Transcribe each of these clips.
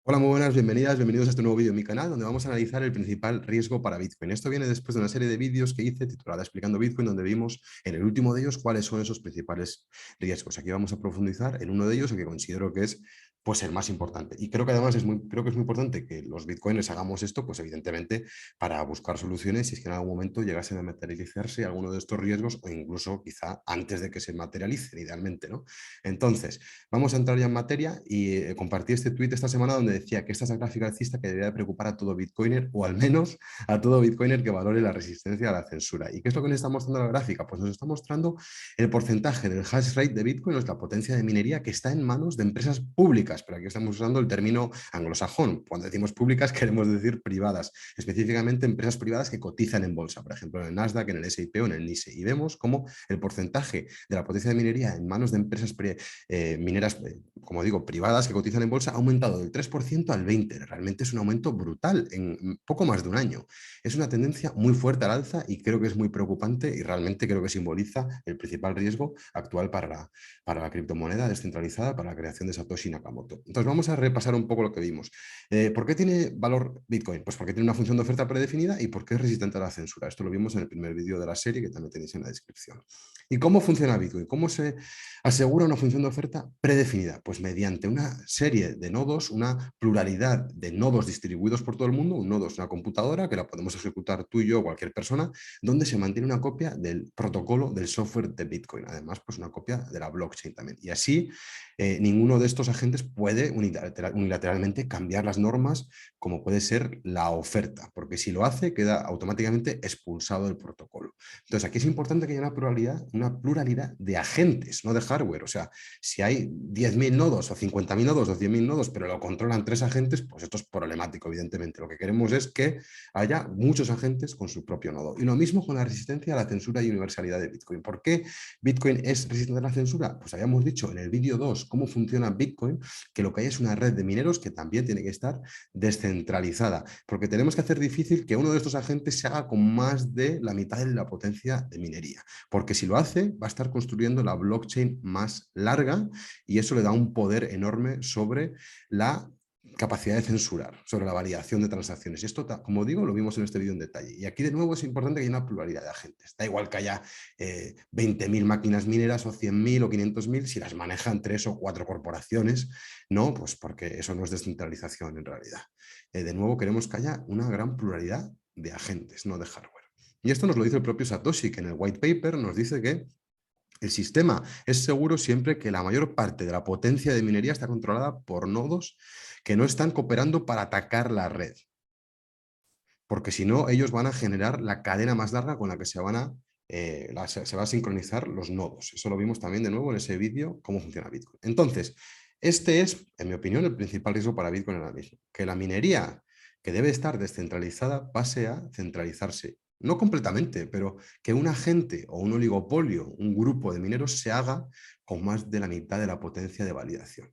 Hola, muy buenas, bienvenidos a este nuevo vídeo en mi canal donde vamos a analizar el principal riesgo para Bitcoin. Esto viene después de una serie de vídeos que hice titulada Explicando Bitcoin, donde vimos en el último de ellos cuáles son esos principales riesgos. Aquí vamos a profundizar en uno de ellos, el que considero que es pues el más importante. Y creo que además creo que es muy importante que los bitcoiners hagamos esto, pues evidentemente para buscar soluciones si es que en algún momento llegasen a materializarse alguno de estos riesgos o incluso quizá antes de que se materialicen idealmente, ¿no? Entonces, vamos a entrar ya en materia y compartí este tweet esta semana donde decía que esta es la gráfica alcista que debería preocupar a todo bitcoiner o al menos a todo bitcoiner que valore la resistencia a la censura. ¿Y qué es lo que nos está mostrando la gráfica? Pues nos está mostrando el porcentaje del hash rate de Bitcoin, o la potencia de minería que está en manos de empresas públicas, pero aquí estamos usando el término anglosajón. Cuando decimos públicas queremos decir privadas, específicamente empresas privadas que cotizan en bolsa, por ejemplo en el Nasdaq, en el S&P o en el NYSE. Y vemos cómo el porcentaje de la potencia de minería en manos de empresas mineras, como digo, privadas que cotizan en bolsa, ha aumentado del 3% al 20%. Realmente es un aumento brutal en poco más de un año. Es una tendencia muy fuerte al alza y creo que es muy preocupante y realmente creo que simboliza el principal riesgo actual para la criptomoneda descentralizada, para la creación de Satoshi Nakamoto. Entonces vamos a repasar un poco lo que vimos. ¿Por qué tiene valor Bitcoin? Pues porque tiene una función de oferta predefinida y porque es resistente a la censura. Esto lo vimos en el primer vídeo de la serie que también tenéis en la descripción. ¿Y cómo funciona Bitcoin? ¿Cómo se asegura una función de oferta predefinida? Pues mediante una serie de nodos, una pluralidad de nodos distribuidos por todo el mundo. Un nodo es una computadora que la podemos ejecutar tú y yo o cualquier persona, donde se mantiene una copia del protocolo del software de Bitcoin. Además, pues una copia de la blockchain también. Y así, ninguno de estos agentes puede unilateralmente cambiar las normas, como puede ser la oferta, porque si lo hace, queda automáticamente expulsado del protocolo. Entonces, aquí es importante que haya una pluralidad de agentes, no de hardware. O sea, si hay 10.000 nodos o 50.000 nodos o 100.000 nodos, pero lo controlan tres agentes, pues esto es problemático, evidentemente. Lo que queremos es que haya muchos agentes con su propio nodo. Y lo mismo con la resistencia a la censura y universalidad de Bitcoin. ¿Por qué Bitcoin es resistente a la censura? Pues habíamos dicho en el vídeo 2 cómo funciona Bitcoin, que lo que hay es una red de mineros que también tiene que estar descentralizada, porque tenemos que hacer difícil que uno de estos agentes se haga con más de la mitad de la potencia de minería, porque si lo hace va a estar construyendo la blockchain más larga y eso le da un poder enorme sobre la capacidad de censurar, sobre la validación de transacciones. Y esto, como digo, lo vimos en este vídeo en detalle. Y aquí de nuevo es importante que haya una pluralidad de agentes. Da igual que haya 20.000 máquinas mineras o 100.000 o 500.000 si las manejan 3 o 4 corporaciones, no, pues porque eso no es descentralización en realidad. De nuevo queremos que haya una gran pluralidad de agentes, no de hardware. Y esto nos lo dice el propio Satoshi, que en el white paper nos dice que el sistema es seguro siempre que la mayor parte de la potencia de minería está controlada por nodos que no están cooperando para atacar la red, porque si no, ellos van a generar la cadena más larga con la que se va a sincronizar los nodos. Eso lo vimos también de nuevo en ese vídeo, cómo funciona Bitcoin. Entonces, este es, en mi opinión, el principal riesgo para Bitcoin ahora mismo, que la minería que debe estar descentralizada pase a centralizarse. No completamente, pero que un agente o un oligopolio, un grupo de mineros se haga con más de la mitad de la potencia de validación,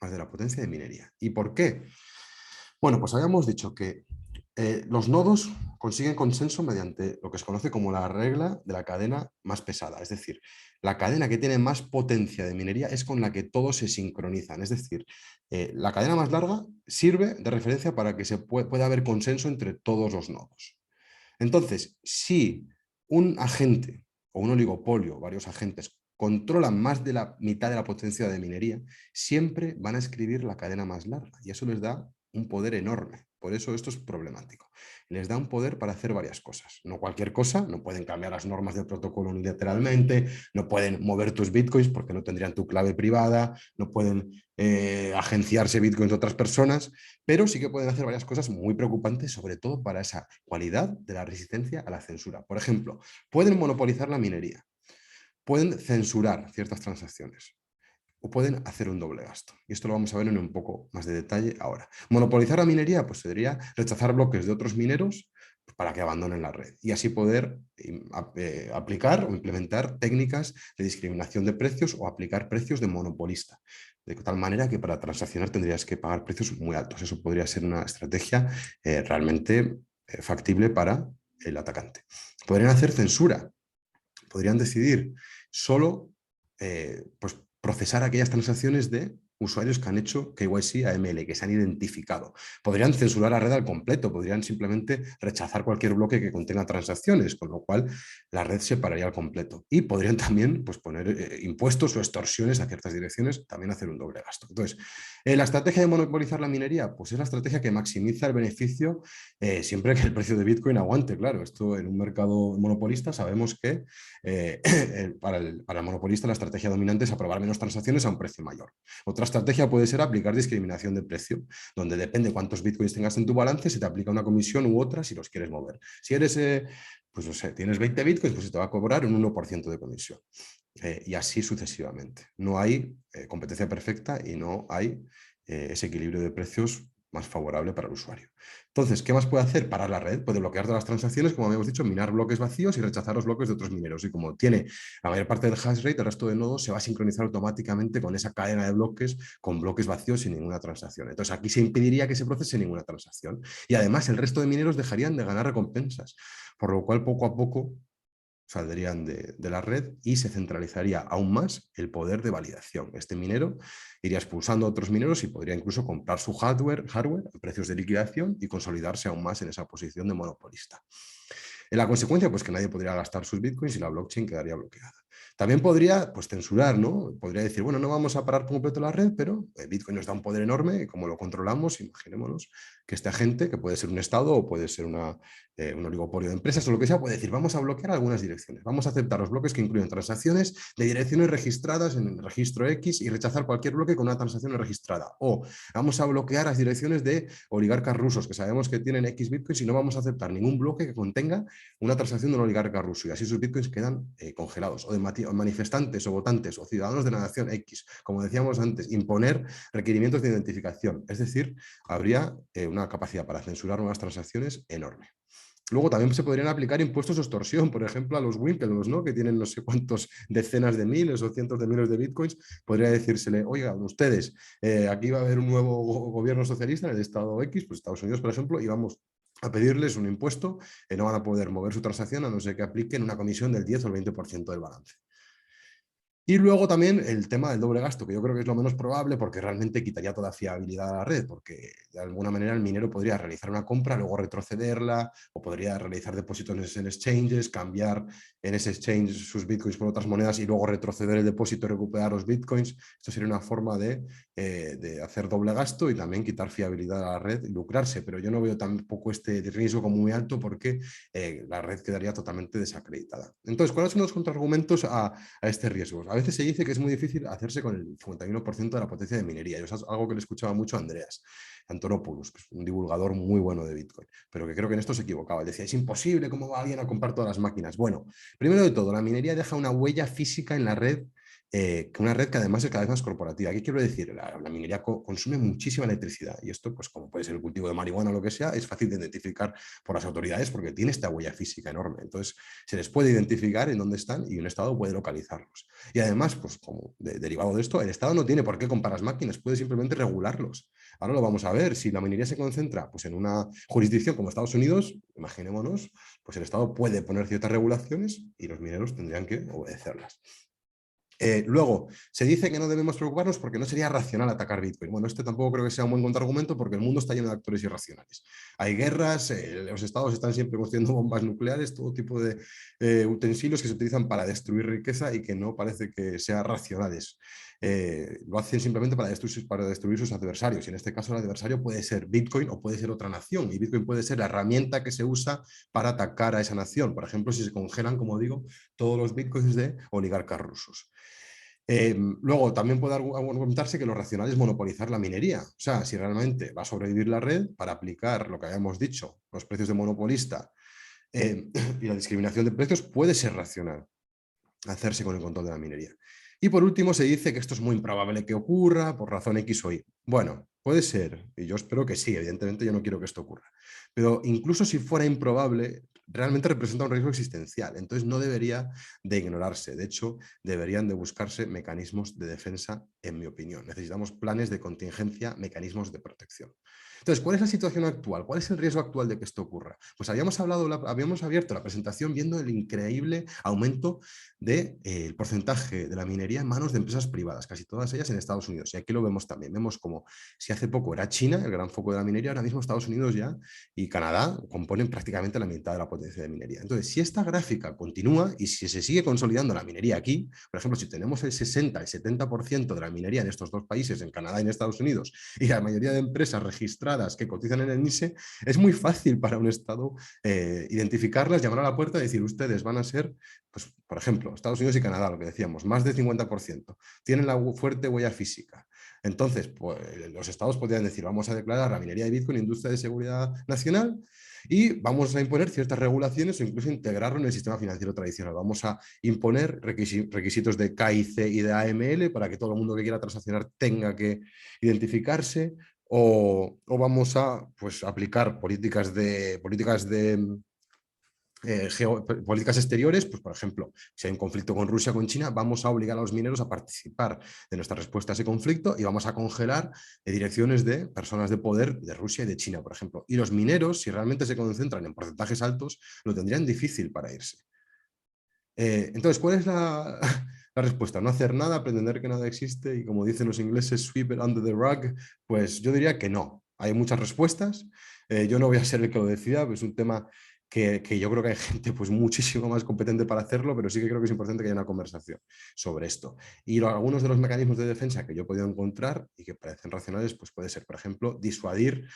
más de la potencia de minería. ¿Y por qué? Bueno, pues habíamos dicho que los nodos consiguen consenso mediante lo que se conoce como la regla de la cadena más pesada. Es decir, la cadena que tiene más potencia de minería es con la que todos se sincronizan. Es decir, la cadena más larga sirve de referencia para que pueda haber consenso entre todos los nodos. Entonces, si un agente o un oligopolio, varios agentes, controlan más de la mitad de la potencia de minería, siempre van a escribir la cadena más larga y eso les da un poder enorme. Por eso esto es problemático. Les da un poder para hacer varias cosas. No cualquier cosa, no pueden cambiar las normas del protocolo unilateralmente, no pueden mover tus bitcoins porque no tendrían tu clave privada, no pueden agenciarse bitcoins de otras personas, pero sí que pueden hacer varias cosas muy preocupantes, sobre todo para esa cualidad de la resistencia a la censura. Por ejemplo, pueden monopolizar la minería, pueden censurar ciertas transacciones o pueden hacer un doble gasto. Y esto lo vamos a ver en un poco más de detalle ahora. Monopolizar la minería, pues sería rechazar bloques de otros mineros para que abandonen la red y así poder aplicar o implementar técnicas de discriminación de precios o aplicar precios de monopolista. De tal manera que para transaccionar tendrías que pagar precios muy altos. Eso podría ser una estrategia realmente factible para el atacante. Podrían hacer censura, podrían decidir solo pues, procesar aquellas transacciones de usuarios que han hecho KYC a ML, que se han identificado. Podrían censurar la red al completo, podrían simplemente rechazar cualquier bloque que contenga transacciones, con lo cual la red se pararía al completo. Y podrían también pues, poner impuestos o extorsiones a ciertas direcciones, también hacer un doble gasto. Entonces, la estrategia de monopolizar la minería, pues es la estrategia que maximiza el beneficio siempre que el precio de Bitcoin aguante, claro. Esto en un mercado monopolista sabemos que para el monopolista la estrategia dominante es aprobar menos transacciones a un precio mayor. Otra estrategia puede ser aplicar discriminación de precio, donde depende cuántos Bitcoins tengas en tu balance, se te aplica una comisión u otra si los quieres mover. Si eres, pues no sé, tienes 20 Bitcoins, pues se te va a cobrar un 1% de comisión. Y así sucesivamente. No hay competencia perfecta y no hay ese equilibrio de precios más favorable para el usuario. Entonces, ¿qué más puede hacer? Parar la red, puede bloquear todas las transacciones, como habíamos dicho, minar bloques vacíos y rechazar los bloques de otros mineros. Y como tiene la mayor parte del hash rate, el resto de nodos se va a sincronizar automáticamente con esa cadena de bloques, con bloques vacíos sin ninguna transacción. Entonces, aquí se impediría que se procese ninguna transacción. Y además, el resto de mineros dejarían de ganar recompensas, por lo cual, poco a poco, saldrían de la red y se centralizaría aún más el poder de validación. Este minero iría expulsando a otros mineros y podría incluso comprar su hardware a precios de liquidación y consolidarse aún más en esa posición de monopolista. En la consecuencia, pues que nadie podría gastar sus bitcoins y la blockchain quedaría bloqueada. También podría pues, censurar, ¿no? Podría decir, bueno, no vamos a parar por completo la red, pero Bitcoin nos da un poder enorme y como lo controlamos, imaginémonos que este agente, que puede ser un Estado o puede ser un oligopolio de empresas o lo que sea, puede decir, vamos a bloquear algunas direcciones, vamos a aceptar los bloques que incluyen transacciones de direcciones registradas en el registro X y rechazar cualquier bloque con una transacción registrada. O vamos a bloquear las direcciones de oligarcas rusos que sabemos que tienen X bitcoins y no vamos a aceptar ningún bloque que contenga una transacción de un oligarca ruso y así sus bitcoins quedan congelados. O de manifestantes o votantes o ciudadanos de la nación X, como decíamos antes, imponer requerimientos de identificación. Es decir, habría una capacidad para censurar nuevas transacciones enorme. Luego también se podrían aplicar impuestos de extorsión, por ejemplo, a los Winklevoss, ¿no? Que tienen no sé cuántos decenas de miles o cientos de miles de bitcoins. Podría decírsele, oigan, ustedes, aquí va a haber un nuevo gobierno socialista en el estado X, pues Estados Unidos, por ejemplo, y vamos a pedirles un impuesto, no van a poder mover su transacción a no ser que apliquen una comisión del 10 o el 20% del balance. Y luego también el tema del doble gasto, que yo creo que es lo menos probable porque realmente quitaría toda fiabilidad a la red, porque de alguna manera el minero podría realizar una compra, luego retrocederla, o podría realizar depósitos en exchanges, cambiar en ese exchange sus bitcoins por otras monedas y luego retroceder el depósito y recuperar los bitcoins. Esto sería una forma de hacer doble gasto y también quitar fiabilidad a la red y lucrarse, pero yo no veo tampoco este riesgo como muy alto porque la red quedaría totalmente desacreditada. Entonces, ¿cuáles son los contraargumentos a este riesgo? A veces se dice que es muy difícil hacerse con el 51% de la potencia de minería. Y eso es algo que le escuchaba mucho a Andreas Antonopoulos, que es un divulgador muy bueno de Bitcoin, pero que creo que en esto se equivocaba. Él decía, es imposible, ¿cómo va alguien a comprar todas las máquinas? Bueno, primero de todo, la minería deja una huella física en la red, que una red que además es cada vez más corporativa. ¿Qué quiero decir? La minería consume muchísima electricidad y esto, pues como puede ser el cultivo de marihuana o lo que sea, es fácil de identificar por las autoridades porque tiene esta huella física enorme. Entonces, se les puede identificar en dónde están y un Estado puede localizarlos. Y además, pues como derivado de esto, el Estado no tiene por qué comprar las máquinas, puede simplemente regularlos. Ahora lo vamos a ver, si la minería se concentra pues, en una jurisdicción como Estados Unidos, imaginémonos, pues el Estado puede poner ciertas regulaciones y los mineros tendrían que obedecerlas. Luego, se dice que no debemos preocuparnos porque no sería racional atacar Bitcoin. Bueno, este tampoco creo que sea un buen contraargumento porque el mundo está lleno de actores irracionales. Hay guerras, los estados están siempre construyendo bombas nucleares, todo tipo de utensilios que se utilizan para destruir riqueza y que no parece que sean racionales. Lo hacen simplemente para destruir sus adversarios. Y en este caso el adversario puede ser Bitcoin o puede ser otra nación. Y Bitcoin puede ser la herramienta que se usa para atacar a esa nación. Por ejemplo, si se congelan, como digo, todos los Bitcoins de oligarcas rusos. Luego, también puede argumentarse que lo racional es monopolizar la minería. O sea, si realmente va a sobrevivir la red para aplicar lo que habíamos dicho, los precios de monopolista y la discriminación de precios, puede ser racional hacerse con el control de la minería. Y por último, se dice que esto es muy improbable que ocurra por razón X o Y. Bueno, puede ser, y yo espero que sí, evidentemente yo no quiero que esto ocurra. Pero incluso si fuera improbable, realmente representa un riesgo existencial, entonces no debería de ignorarse. De hecho, deberían de buscarse mecanismos de defensa, en mi opinión. Necesitamos planes de contingencia, mecanismos de protección. Entonces, ¿cuál es la situación actual? ¿Cuál es el riesgo actual de que esto ocurra? Pues habíamos abierto la presentación viendo el increíble aumento del porcentaje de la minería en manos de empresas privadas, casi todas ellas en Estados Unidos. Y aquí lo vemos también. Vemos como si hace poco era China el gran foco de la minería, ahora mismo Estados Unidos ya y Canadá componen prácticamente la mitad de la potencia de minería. Entonces, si esta gráfica continúa y si se sigue consolidando la minería aquí, por ejemplo, si tenemos el 60, el 70% de la minería en estos dos países, en Canadá y en Estados Unidos, y la mayoría de empresas registradas que cotizan en el NISE, es muy fácil para un Estado identificarlas, llamar a la puerta y decir, ustedes van a ser, pues, por ejemplo, Estados Unidos y Canadá, lo que decíamos, más del 50%, tienen la fuerte huella física. Entonces, pues, los estados podrían decir, vamos a declarar la minería de Bitcoin industria de seguridad nacional y vamos a imponer ciertas regulaciones o incluso integrarlo en el sistema financiero tradicional. Vamos a imponer requisitos de KIC y de AML para que todo el mundo que quiera transaccionar tenga que identificarse o vamos a pues, aplicar políticas exteriores, pues por ejemplo, si hay un conflicto con Rusia, con China, vamos a obligar a los mineros a participar de nuestra respuesta a ese conflicto y vamos a congelar direcciones de personas de poder de Rusia y de China, por ejemplo. Y los mineros, si realmente se concentran en porcentajes altos, lo tendrían difícil para irse. Entonces, ¿cuál es la respuesta? No hacer nada, pretender que nada existe y como dicen los ingleses, sweep it under the rug. Pues yo diría que no. Hay muchas respuestas. Yo no voy a ser el que lo decida, pues es un tema que yo creo que hay gente pues muchísimo más competente para hacerlo, pero sí que creo que es importante que haya una conversación sobre esto. Y algunos de los mecanismos de defensa que yo he podido encontrar y que parecen racionales, pues puede ser, por ejemplo, disuadir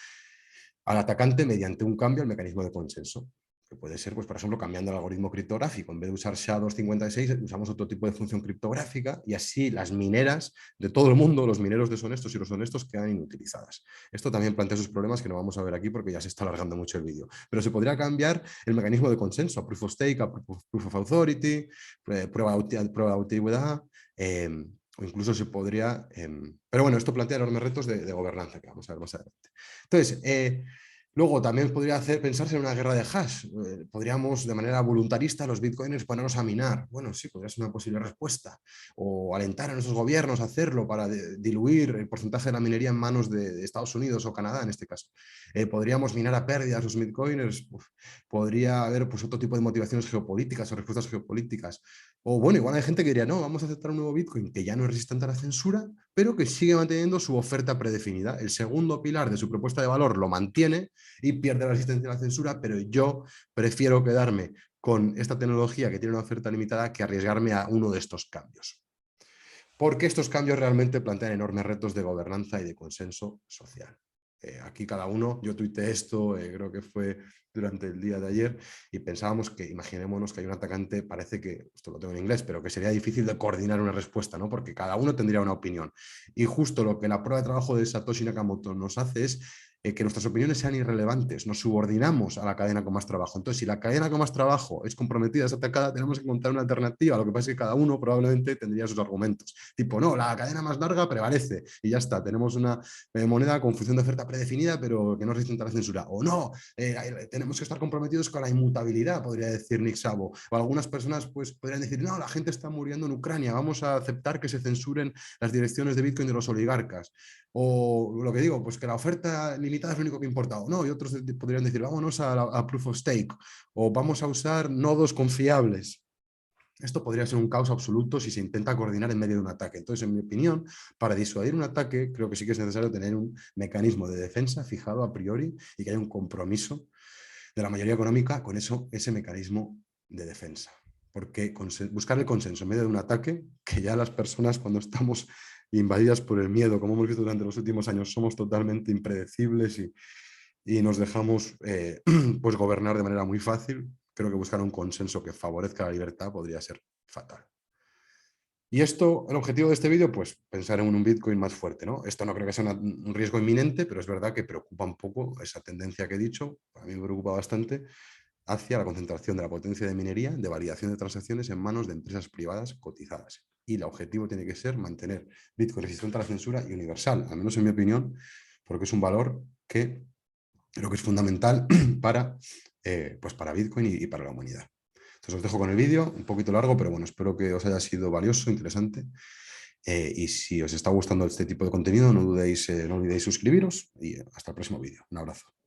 al atacante mediante un cambio al mecanismo de consenso, que puede ser, pues, por ejemplo, cambiando el algoritmo criptográfico. En vez de usar SHA-256, usamos otro tipo de función criptográfica y así las mineras de todo el mundo, los mineros deshonestos y los honestos, quedan inutilizadas. Esto también plantea sus problemas que no vamos a ver aquí porque ya se está alargando mucho el vídeo. Pero se podría cambiar el mecanismo de consenso a Proof of Stake, a Proof of Authority, prueba de antigüedad, o incluso se podría... pero bueno, esto plantea enormes retos de gobernanza que vamos a ver más adelante. Entonces, luego también podría pensarse en una guerra de hash. Podríamos de manera voluntarista los bitcoiners ponernos a minar. Bueno, sí, podría ser una posible respuesta. O alentar a nuestros gobiernos a hacerlo para diluir el porcentaje de la minería en manos de Estados Unidos o Canadá en este caso. Podríamos minar a pérdidas los bitcoiners. Uf, podría haber pues, otro tipo de motivaciones geopolíticas o respuestas geopolíticas. O bueno, igual hay gente que diría, no, vamos a aceptar un nuevo bitcoin que ya no es resistente a la censura, pero que sigue manteniendo su oferta predefinida. El segundo pilar de su propuesta de valor lo mantiene y pierde la resistencia a la censura, pero yo prefiero quedarme con esta tecnología que tiene una oferta limitada que arriesgarme a uno de estos cambios. Porque estos cambios realmente plantean enormes retos de gobernanza y de consenso social. Aquí cada uno, yo tuiteé esto, creo que fue durante el día de ayer, y pensábamos que, imaginémonos que hay un atacante, parece que, esto lo tengo en inglés, pero que sería difícil de coordinar una respuesta, ¿no? Porque cada uno tendría una opinión. Y justo lo que la prueba de trabajo de Satoshi Nakamoto nos hace es que nuestras opiniones sean irrelevantes, nos subordinamos a la cadena con más trabajo. Entonces, si la cadena con más trabajo es comprometida, es atacada, tenemos que encontrar una alternativa. Lo que pasa es que cada uno probablemente tendría sus argumentos. Tipo, no, la cadena más larga prevalece y ya está. Tenemos una moneda con función de oferta predefinida, pero que no resiste a la censura. O no, tenemos que estar comprometidos con la inmutabilidad, podría decir Nick Szabo. O algunas personas pues, podrían decir, no, la gente está muriendo en Ucrania, vamos a aceptar que se censuren las direcciones de Bitcoin de los oligarcas. O lo que digo, pues que la oferta limitada es lo único que importa. O no, y otros podrían decir, vámonos a Proof of Stake, o vamos a usar nodos confiables. Esto podría ser un caos absoluto si se intenta coordinar en medio de un ataque. Entonces, en mi opinión, para disuadir un ataque, creo que sí que es necesario tener un mecanismo de defensa fijado a priori y que haya un compromiso de la mayoría económica con ese mecanismo de defensa. Porque buscar el consenso en medio de un ataque, que ya las personas cuando estamos invadidas por el miedo, como hemos visto durante los últimos años, somos totalmente impredecibles y nos dejamos pues gobernar de manera muy fácil. Creo que buscar un consenso que favorezca la libertad podría ser fatal. Y esto, el objetivo de este vídeo, pues pensar en un Bitcoin más fuerte, ¿no? Esto no creo que sea un riesgo inminente, pero es verdad que preocupa un poco esa tendencia que he dicho, a mí me preocupa bastante, hacia la concentración de la potencia de minería, de validación de transacciones en manos de empresas privadas cotizadas. y el objetivo tiene que ser mantener Bitcoin resistente a la censura y universal, al menos en mi opinión, porque es un valor que creo que es fundamental para, pues para Bitcoin y para la humanidad. Entonces os dejo con el vídeo, un poquito largo, pero bueno, espero que os haya sido valioso, interesante. Y si os está gustando este tipo de contenido, no olvidéis suscribiros y hasta el próximo vídeo. Un abrazo.